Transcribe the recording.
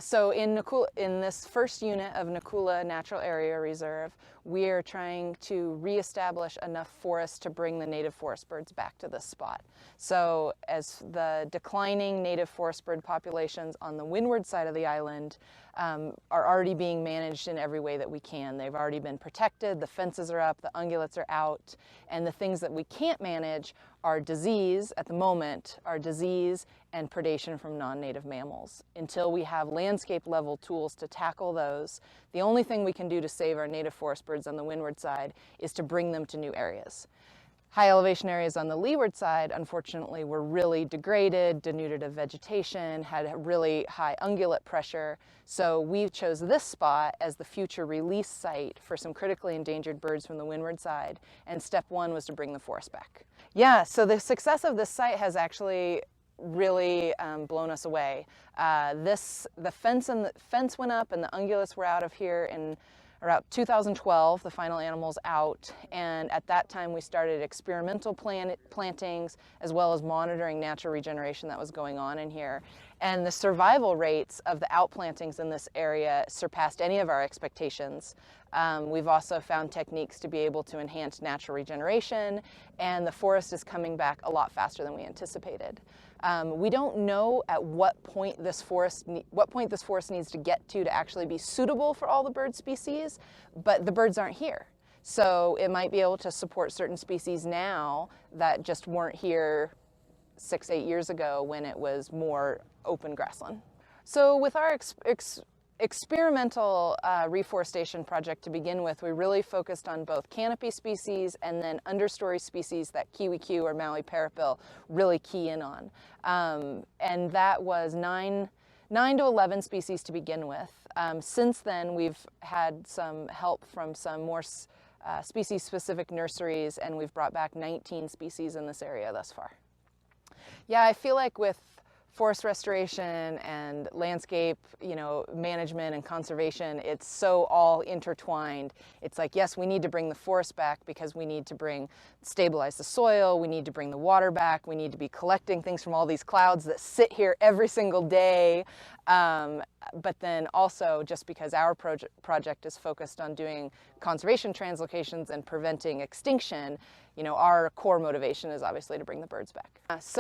So in this first unit of Nakula Natural Area Reserve, we are trying to reestablish enough forest to bring the native forest birds back to this spot. So as the declining native forest bird populations on the windward side of the island are already being managed in every way that we can. They've already been protected, the fences are up, the ungulates are out, and the things that we can't manage are disease, at the moment, are disease and predation from non-native mammals. Until we have landscape level tools to tackle those, the only thing we can do to save our native forest birds on the windward side is to bring them to new areas. High elevation areas on the leeward side, unfortunately, were really degraded, denuded of vegetation, had really high ungulate pressure. So we chose this spot as the future release site for some critically endangered birds from the windward side. And step one was to bring the forest back. Yeah, so the success of this site has actually really blown us away. The fence went up and the ungulates were out of here in around 2012, the final animals out, and at that time we started experimental plantings as well as monitoring natural regeneration that was going on in here. And the survival rates of the outplantings in this area surpassed any of our expectations. We've also found techniques to be able to enhance natural regeneration, and the forest is coming back a lot faster than we anticipated. We don't know at what point this forest needs to get to actually be suitable for all the bird species, but the birds aren't here. So it might be able to support certain species now that just weren't here 6-8 years ago when it was more open grassland. So with our experimental reforestation project to begin with, we really focused on both canopy species and then understory species that kiwikiu or Maui parrotbill really key in on. And that was 9 to 11 species to begin with. Since then, we've had some help from some more species-specific nurseries, and we've brought back 19 species in this area thus far. Yeah, I feel like with forest restoration and landscape, management and conservation, it's so all intertwined. It's like, yes, we need to bring the forest back because we need to stabilize the soil, we need to bring the water back, we need to be collecting things from all these clouds that sit here every single day. But then also, just because our project is focused on doing conservation translocations and preventing extinction, our core motivation is obviously to bring the birds back. So